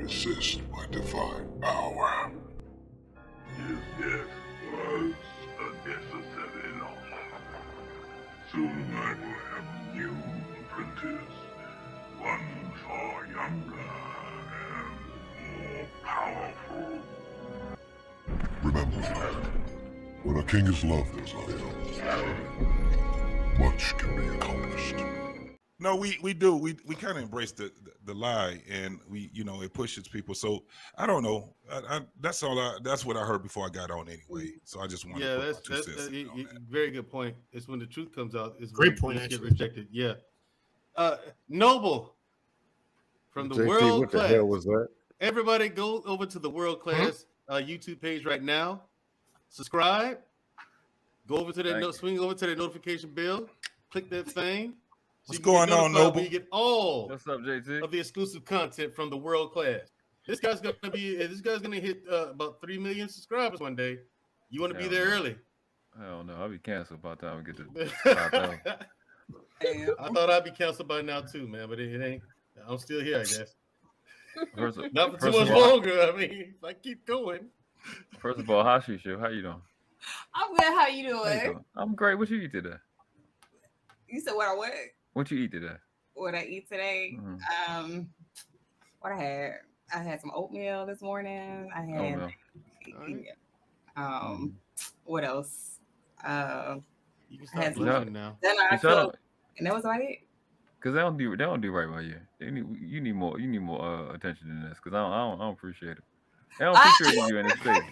resist my divine power. His death was a necessary loss. Soon I will have a new apprentice, one far younger and more powerful. Remember, when a king is loved as I am, much can be accomplished. No, we do. We kind of embrace the lie, and we, it pushes people. So I don't know. That's all. That's what I heard before I got on anyway. So I just wanted to put my 2 cents in on that. Very good point. It's when the truth comes out. It's Great point, when it gets actually. rejected. Yeah. Noble from the JT, World what the Class. hell was that? Everybody go over to the World Class YouTube page right now. Subscribe. Go over to that swing over to that notification bell. Click that thing. What's going on, Noble? You get all What's up, JT? of the exclusive content from the World Class. This guy's gonna hit about 3 million subscribers one day. You want to be there early? Hell no, I'll be canceled by the time we get to 5,000. I thought I'd be canceled by now too, man, but it ain't. I'm still here, I guess. Not for too much longer. I mean, if I keep going. First of all, how you doing? I'm good. How you doing? I'm great. What you eat today? You said what I what? What you eat today? What I eat today? Mm-hmm. What I had some oatmeal this morning. I had what else? You can start blushing now. Then I cooked, and that was about it. Cause they don't do right by you. You need more attention than this. Cause I don't appreciate it. They don't appreciate you in this space.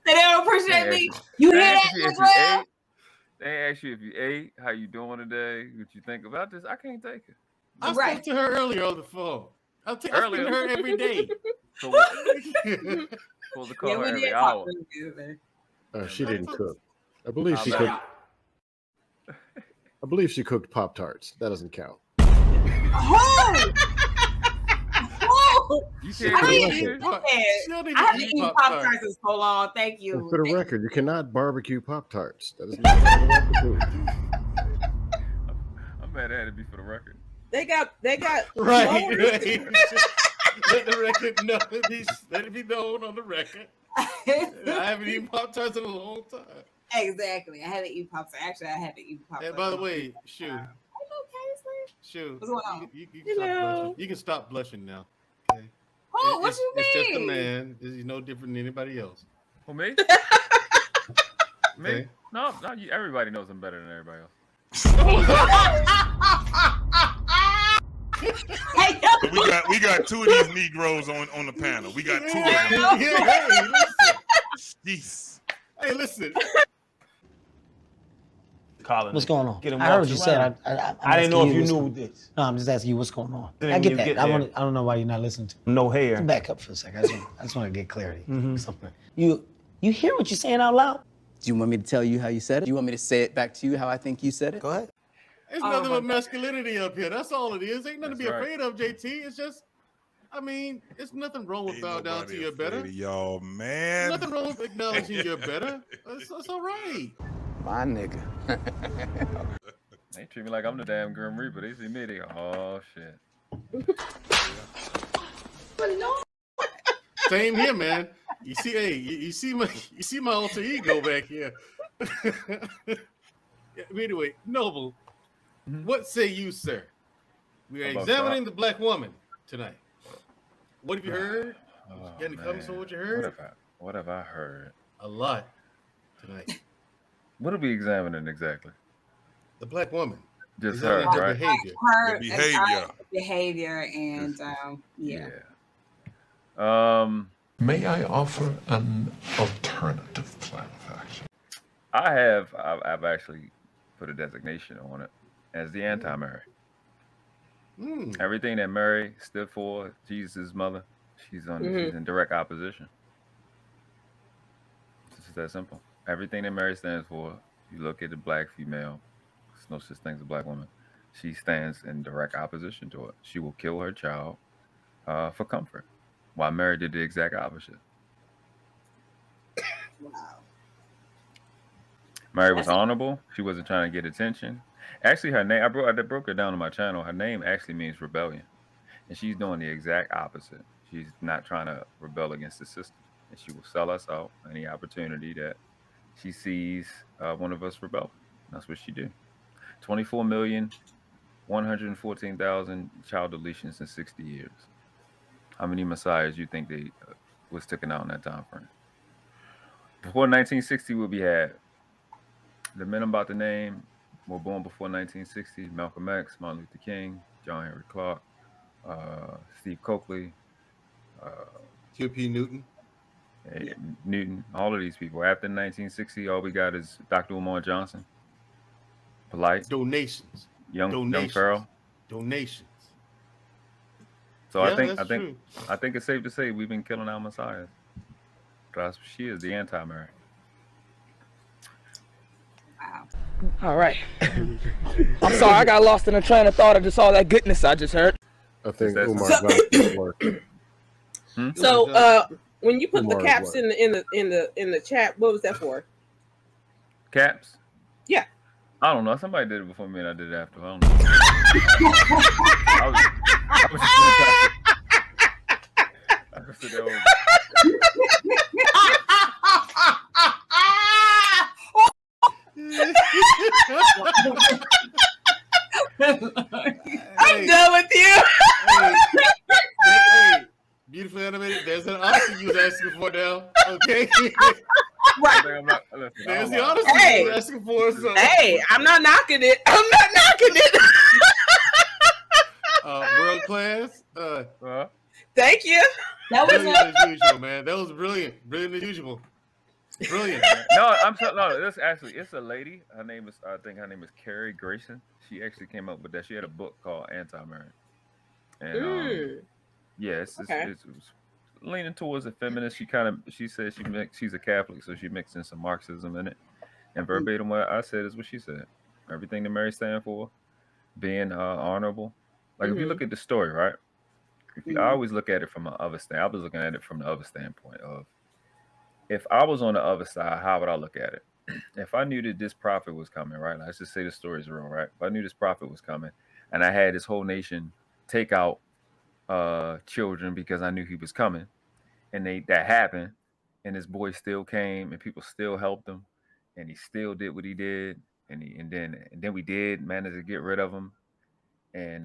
They don't appreciate me. You hear that as well? They ask you if you ate, how you doing today, what you think about this. I can't take it. I spoke to her earlier on the phone. I speak to her every day. So supposed to call her every hour. She didn't cook. I believe she cooked. I believe she cooked Pop-Tarts. That doesn't count. You I haven't eaten Pop-Tarts in so long. Thank you. And for the record, you cannot barbecue Pop-Tarts. That is not what I do. I'm mad at it be for the record. They got right. Let the record know. Let it be known on the record. I haven't eaten Pop-Tarts in a long time. Exactly. I haven't eaten Pop-Tarts. Actually, I haven't eaten Pop-Tarts. And by the way, Shu, what's going on? You can stop blushing now. Okay. Oh, what you mean? It's just a man. He's no different than anybody else. Who, me? Me? No, everybody knows I'm better than everybody So we got 2 of these Negroes on the panel. We got 2 of them. Jeez. Hey, listen. Colin, what's going on? I heard what you said. I didn't know if you knew this. No, I'm just asking you what's going on. I get that. I don't know why you're not listening to me. No hair. Back up for a second. I just want to get clarity. Something. You hear what you're saying out loud? Do you want me to tell you how you said it? Do you want me to say it back to you how I think you said it? Go ahead. It's nothing but masculinity up here. That's all it is. Ain't nothing to be afraid of, JT. It's just, it's nothing wrong with bow down to you're better. Y'all, man. Nothing wrong with acknowledging you're better. That's all right. My nigga. They treat me like I'm the damn Grim Reaper. They see me, they go, oh shit. Same here, man. You see my alter ego back here. Anyway, Noble, what say you, sir? We are examining the black woman tonight. What have you heard? Got any comments on what you heard? What have I heard? A lot tonight. What are we examining exactly? The black woman. Just her, right? Behavior and May I offer an alternative plan of action? I've actually put a designation on it as the AntiMary. Everything that Mary stood for, Jesus' mother, she's in direct opposition. It's just that simple. Everything that Mary stands for, you look at the black female, there's no such thing as a black woman. She stands in direct opposition to it. She will kill her child for comfort, while Mary did the exact opposite. Wow. Mary was honorable. She wasn't trying to get attention. Actually, her name, I broke her down on my channel. Her name actually means rebellion. And she's doing the exact opposite. She's not trying to rebel against the system. And she will sell us out any opportunity that she sees one of us rebel. That's what she did. 24,114,000 child deletions in 60 years. How many messiahs you think they was taken out in that time frame? Before 1960, what we had, the men I'm about to name were born before 1960. Malcolm X, Martin Luther King, John Henry Clark, Steve Coakley, Q.P. Newton. Newton, all of these people. After 1960, all we got is Dr. Umar Johnson. Polite. Donations. Young Farrell. Donations. So yeah, I think it's safe to say we've been killing our messiahs. That's what she is, the AntiMary. Wow. All right. I'm sorry, I got lost in a train of thought of just all that goodness I just heard. I think Umar Johnson worked. So when you put the caps in the chat, what was that for? Caps? Yeah. I don't know. Somebody did it before me and I did it after. I don't know. I was just I'm done with you. Hey, beautifully animated. There's an honesty you was asking for now. Okay. Right. There's the honesty you was asking for. So. Hey, I'm not knocking it. World class. Thank you. That was brilliant as usual, man. That was brilliant. Brilliant as usual. Brilliant. It's a lady. Her name is, I think her name is Carrie Grayson. She actually came up with that. She had a book called AntiMary. And it's leaning towards a feminist. She says she's a Catholic, so she mixed in some Marxism in it. And verbatim what I said is what she said. Everything that Mary stand for, being honorable. Like if you look at the story, right? I always look at it from the other stand. I was looking at it from the other standpoint of, if I was on the other side, how would I look at it? If I knew that this prophet was coming, right? Let's just say the story is real, right? If I knew this prophet was coming and I had this whole nation take out children because I knew he was coming, and that happened, and this boy still came and people still helped him, and he still did what he did, and then we did manage to get rid of him, and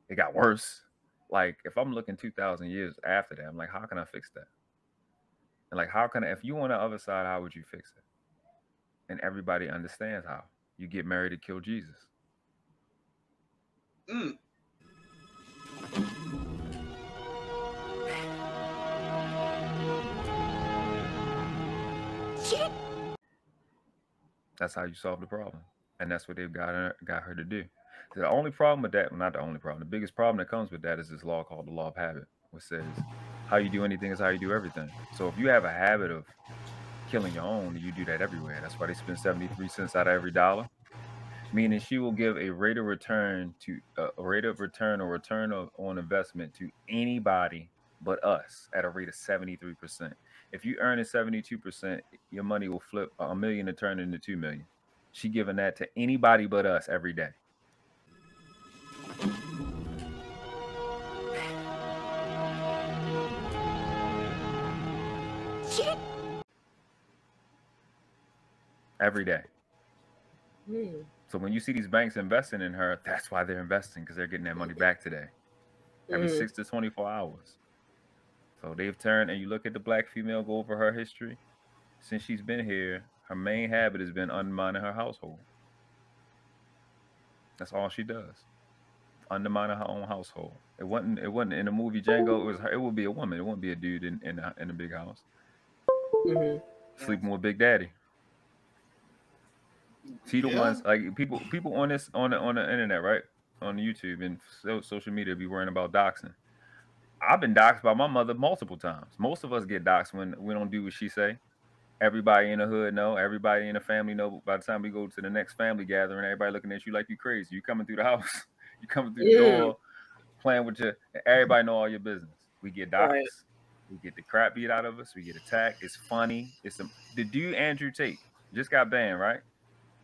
it got worse. Like if I'm looking 2,000 years after that, I'm like, how can I fix that? And like, how can I, if you on the other side, how would you fix it? And everybody understands how. You get married to kill Jesus. That's how you solve the problem. And that's what they've got her to do. So the only problem with that, well, not the only problem, the biggest problem that comes with that is this law called the law of habit, which says how you do anything is how you do everything. So if you have a habit of killing your own, you do that everywhere. That's why they spend 73 cents out of every dollar. Meaning she will give a rate of return or return on investment to anybody but us at a rate of 73%. If you earn it 72%, your money will flip $1 million and turn into $2 million. She giving that to anybody but us every day. Every day. So when you see these banks investing in her, that's why they're investing, because they're getting that money back today. Every 6 to 24 hours. So they've turned, and you look at the black female, go over her history. Since she's been here, her main habit has been undermining her household. That's all she does. Undermining her own household. It wasn't in the movie Django. It would be a woman. It wouldn't be a dude in a big house. Sleeping with Big Daddy. See the ones like people on the internet, right? On YouTube and social media be worrying about doxing. I've been doxed by my mother multiple times. Most of us get doxed when we don't do what she say. Everybody in the hood know. Everybody in the family know. By the time we go to the next family gathering, everybody looking at you like you crazy. You coming through the house. You coming through the door, playing with your. Everybody know all your business. We get doxed. Right. We get the crap beat out of us. We get attacked. It's funny. The dude Andrew Tate just got banned, right?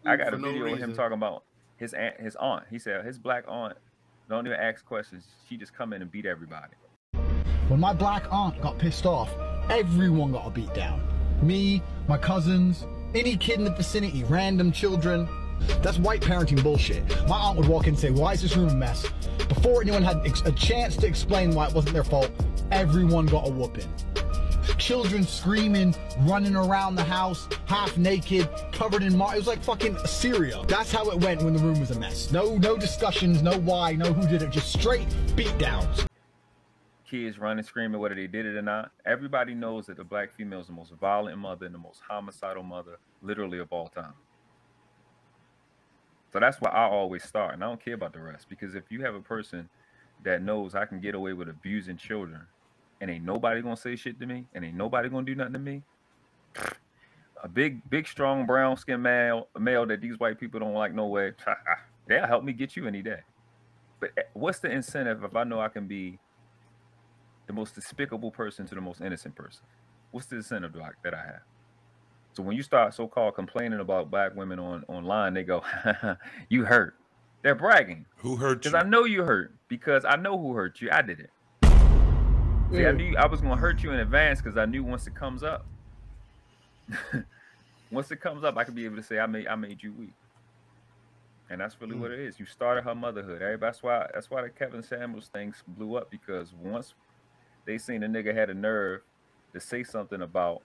I got a video of him talking about his aunt. He said his black aunt Don't even ask questions. She just come in and beat everybody. When my black aunt got pissed off, everyone got a beat down. Me, my cousins, any kid in the vicinity, random children. That's white parenting bullshit. My aunt would walk in and say, why is this room a mess? Before anyone had a chance to explain why it wasn't their fault, everyone got a whooping. Children screaming, running around the house, half naked, covered in mud. It was like fucking Syria. That's how it went when the room was a mess. No discussions, no why, no who did it, just straight beat downs. Kids running, screaming, whether they did it or not. Everybody knows that the black female is the most violent mother and the most homicidal mother, literally, of all time. So that's where I always start, and I don't care about the rest, because if you have a person that knows I can get away with abusing children, and ain't nobody gonna say shit to me, and ain't nobody gonna do nothing to me, a big, strong, brown-skinned male that these white people don't like no way, they'll help me get you any day. But what's the incentive if I know I can be the most despicable person to the most innocent person? What's the incentive that I have? So when you start so-called complaining about black women online, they go, you hurt. They're bragging. Who hurt you? Because I know you hurt. Because I know who hurt you. I did it. See, I knew I was going to hurt you in advance because I knew once it comes up, I could be able to say, I made you weak. And that's really what it is. You started her motherhood. That's why the Kevin Samuels thing blew up, because once they seen a nigga had a nerve to say something about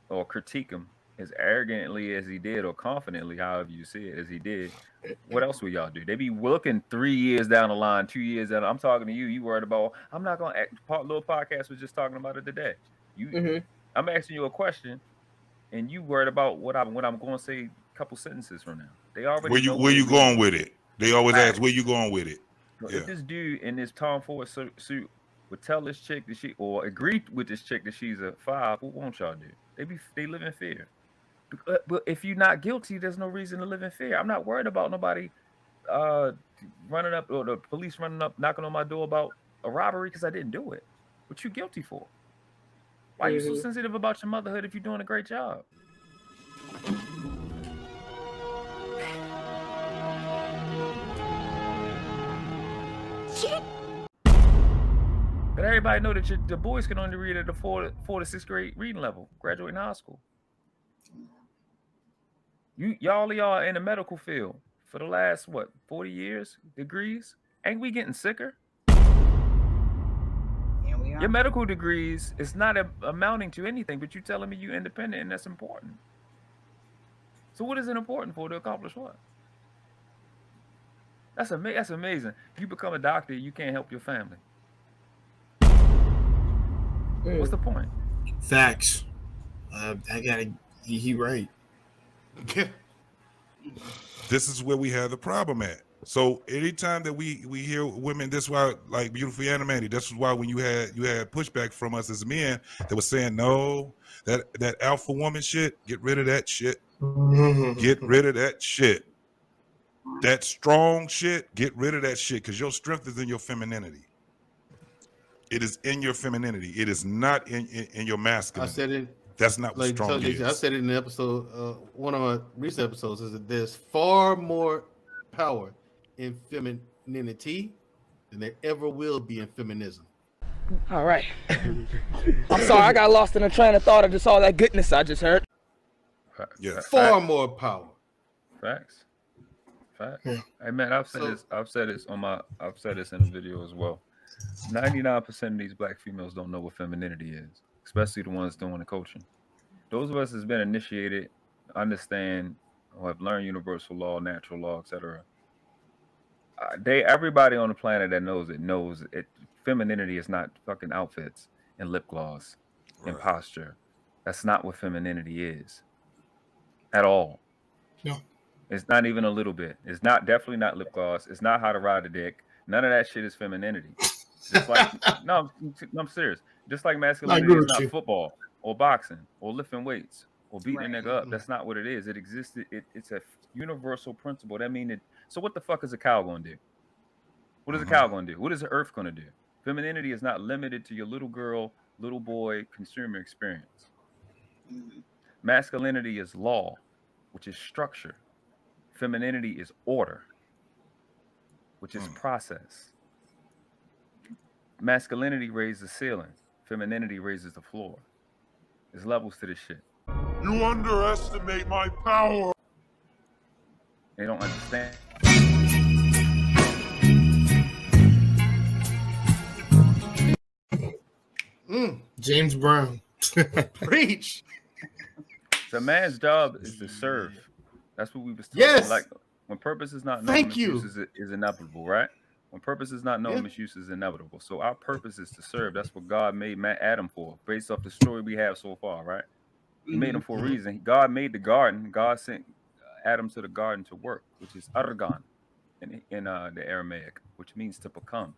or critique him as arrogantly as he did, or confidently, however you see it, as he did, what else would y'all do? They be looking 3 years down the line, 2 years down. I'm talking to you. You worried about, I'm not going to act. Little podcast was just talking about it today. I'm asking you a question, and you worried about what I'm going to say a couple sentences from now. They already where you going with it? They always ask, where you going with it? If this dude in this Tom Ford suit would tell this chick that or agree with this chick that she's a 5, what won't y'all do? They live in fear. But if you're not guilty, there's no reason to live in fear. I'm not worried about nobody running up, or the police running up, knocking on my door about a robbery because I didn't do it. What you guilty for? Why are you so sensitive about your motherhood if you're doing a great job? But everybody know that the boys can only read at the 4th to 6th grade reading level, graduating high school. Y'all in the medical field for the last 40 years, degrees? Ain't we getting sicker? Yeah, we are. Your medical degrees is not amounting to anything, but you telling me you're independent and that's important. So what is it important for, to accomplish what? That's amazing. You become a doctor, you can't help your family. What's the point? Facts. He right. This is where we have the problem at. So anytime that we hear women, this is why, like Beautiful Animated, this is why when you had pushback from us as men that was saying, no, that alpha woman shit, get rid of that shit. Get rid of that shit. That strong shit, get rid of that shit, because your strength is in your femininity. It is in your femininity. It is not in your masculine. I said it. That's not what strong is. I said it in the episode, one of my recent episodes, is that there's far more power in femininity than there ever will be in feminism. All right. I'm sorry, I got lost in a train of thought of just all that goodness I just heard. Yeah. Far more power. Facts. Hey man, I've said this in a video as well. 99% of these black females don't know what femininity is, especially the ones doing the coaching. Those of us that's been initiated, understand, or have learned universal law, natural law, etc. Everybody on the planet that knows it. Femininity is not fucking outfits and lip gloss and posture. That's not what femininity is at all. No. It's not even a little bit. It's definitely not lip gloss. It's not how to ride a dick. None of that shit is femininity. Just like no, I'm serious. Just like masculinity is not football or boxing or lifting weights or beating a nigga up. That's not what it is. It existed. It's a universal principle. That means it. So what the fuck is a cow going to do? What is a cow going to do? What is the earth going to do? Femininity is not limited to your little girl, little boy consumer experience. Masculinity is law, which is structure. Femininity is order. which is process. Masculinity raises the ceiling. Femininity raises the floor. There's levels to this shit. You underestimate my power. They don't understand. James Brown. Preach. So a man's job is to serve. That's what we was talking Yes. Like when purpose is not known, Thank misuse you. is inevitable, right? When purpose is not known, Yeah. misuse is inevitable. So our purpose is to serve. That's what God made Adam for, based off the story we have so far, right? He made him for a reason. God made the garden. God sent Adam to the garden to work, which is argan in the Aramaic, which means to become.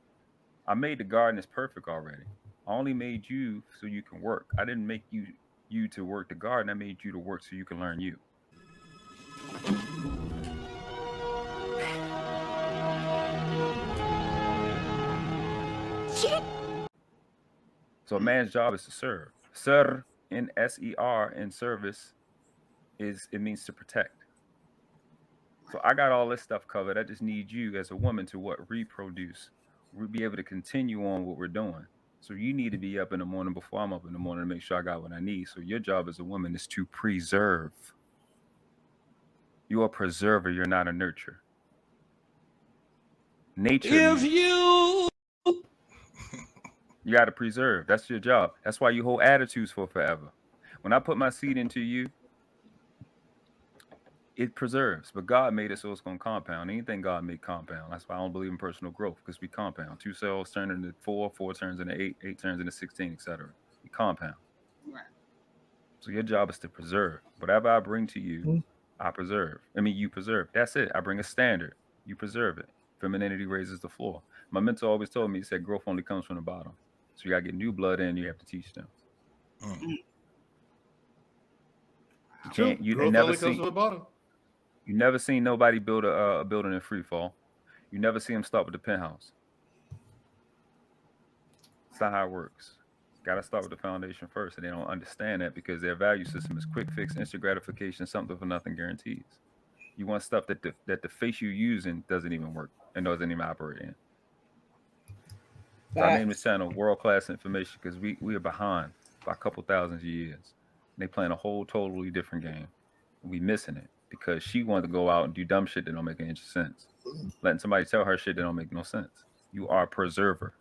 I made the garden as perfect already. I only made you so you can work. I didn't make you to work the garden. I made you to work so you can learn you. So a man's job is to serve. Ser in S-E-R in service it means to protect. So I got all this stuff covered. I just need you as a woman to reproduce. We'll be able to continue on what we're doing. So you need to be up in the morning before I'm up in the morning to make sure I got what I need. So your job as a woman is to preserve. You're a preserver. You're not a nurturer. Nature. You got to preserve. That's your job. That's why you hold attitudes for forever. When I put my seed into you, it preserves. But God made it so it's going to compound. Anything God made compound. That's why I don't believe in personal growth, because we compound. 2 cells turn into 4, 4 turns into 8, 8 turns into 16, etc. We compound. Right. So your job is to preserve. Whatever I bring to you, I preserve. I mean, you preserve. That's it. I bring a standard. You preserve it. Femininity raises the floor. My mentor always told me, he said, growth only comes from the bottom. So you got to get new blood in. You have to teach them. You can't. You never see. You never seen nobody build a building in free fall. You never see them start with the penthouse. That's not how it works. Got to start with the foundation first, and they don't understand that because their value system is quick fix, instant gratification, something for nothing guarantees. You want stuff that the face you're using doesn't even work and doesn't even operate in. So I named this channel World Class Information because we are behind by a couple thousand years. And they playing a whole totally different game. We missing it because she wanted to go out and do dumb shit that don't make any sense. Letting somebody tell her shit that don't make no sense. You are a preserver.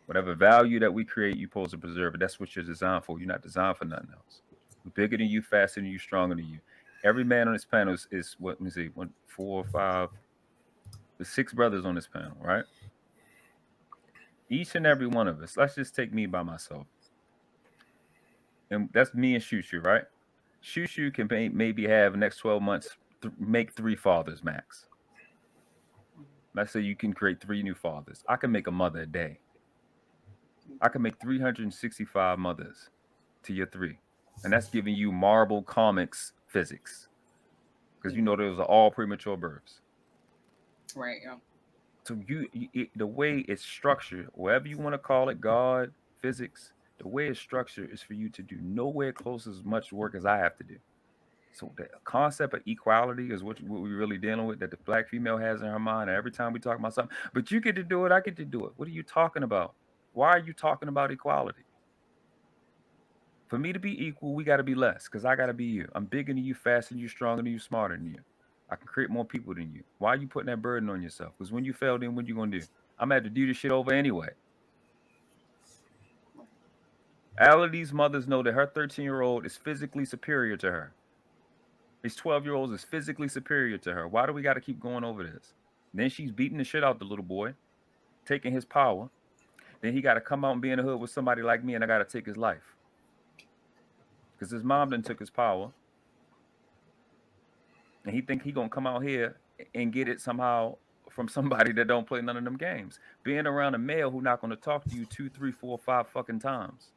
Whatever value that we create, you're supposed to preserve it. That's what you're designed for. You're not designed for nothing else. We're bigger than you, faster than you, stronger than you. Every man on this panel is what, let me see, 1, 4, 5, there's 6 brothers on this panel, right? Each and every one of us. Let's just take me by myself. And that's me and Shushu, right? Shushu can maybe have next 12 months, make 3 fathers max. Let's say you can create 3 new fathers. I can make a mother a day. I can make 365 mothers to your 3. And that's giving you Marvel Comics physics. Because you know those are all premature births. Right, yeah. So the way it's structured, whatever you want to call it, God, physics, the way it's structured is for you to do nowhere close as much work as I have to do. So the concept of equality is what we're really dealing with, that the black female has in her mind. And every time we talk about something, but you get to do it, I get to do it. What are you talking about? Why are you talking about equality? For me to be equal, we got to be less because I got to be you. I'm bigger than you, faster than you, stronger than you, smarter than you. I can create more people than you. Why are you putting that burden on yourself? Because when you fail, then what you going to do? I'm going to have to do this shit over anyway. All of these mothers know that her 13-year-old is physically superior to her. His 12-year-old is physically superior to her. Why do we got to keep going over this? Then she's beating the shit out the little boy, taking his power. Then he got to come out and be in the hood with somebody like me, and I got to take his life. Because his mom done took his power. And he think he going to come out here and get it somehow from somebody that don't play none of them games. Being around a male who not going to talk to you 2, 3, 4, 5 fucking times.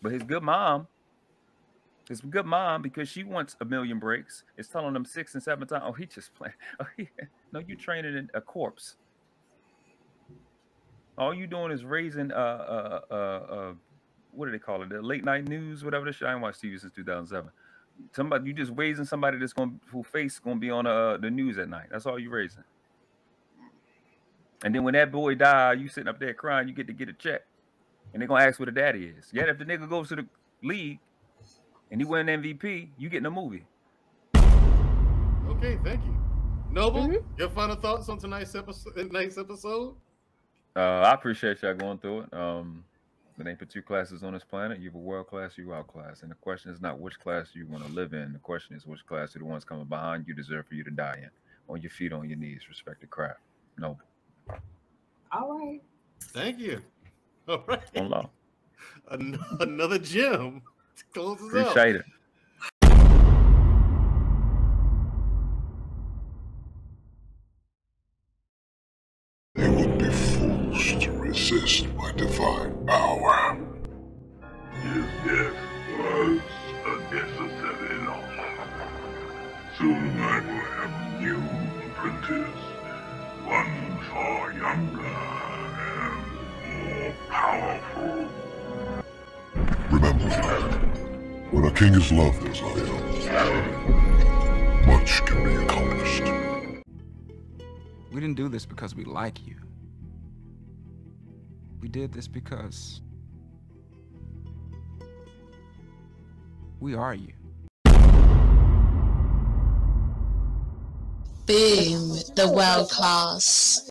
But his good mom, because she wants a million breaks, is telling him 6 and 7 times, oh, he just playing. Oh, no, you training in a corpse. All you doing is raising what do they call it? The late night news, whatever the shit. I ain't watched TV since 2007. You just raising somebody whose face gonna be on the news at night. That's all you raising. And then when that boy die, you sitting up there crying, you get to get a check. And they're going to ask where the daddy is. Yet if the nigga goes to the league and he win MVP, you getting a movie. Okay, thank you. Noble, your final thoughts on tonight's episode? I appreciate y'all going through it. There ain't but two classes on this planet. You have a world class, you outclass. And the question is not which class you want to live in. The question is which class are the ones coming behind you deserve for you to die in. On your feet, on your knees. Respect the craft. Noble. All right. Thank you. All right. On law. Another gem to close us out. Appreciate it. They would be fools to resist my divine power. His death was a necessary loss. Soon I will have a new apprentice, one far younger and more powerful. Remember, when a king is loved, much can be accomplished. We didn't do this because we like you. We did this because we are you. Boom, the world class.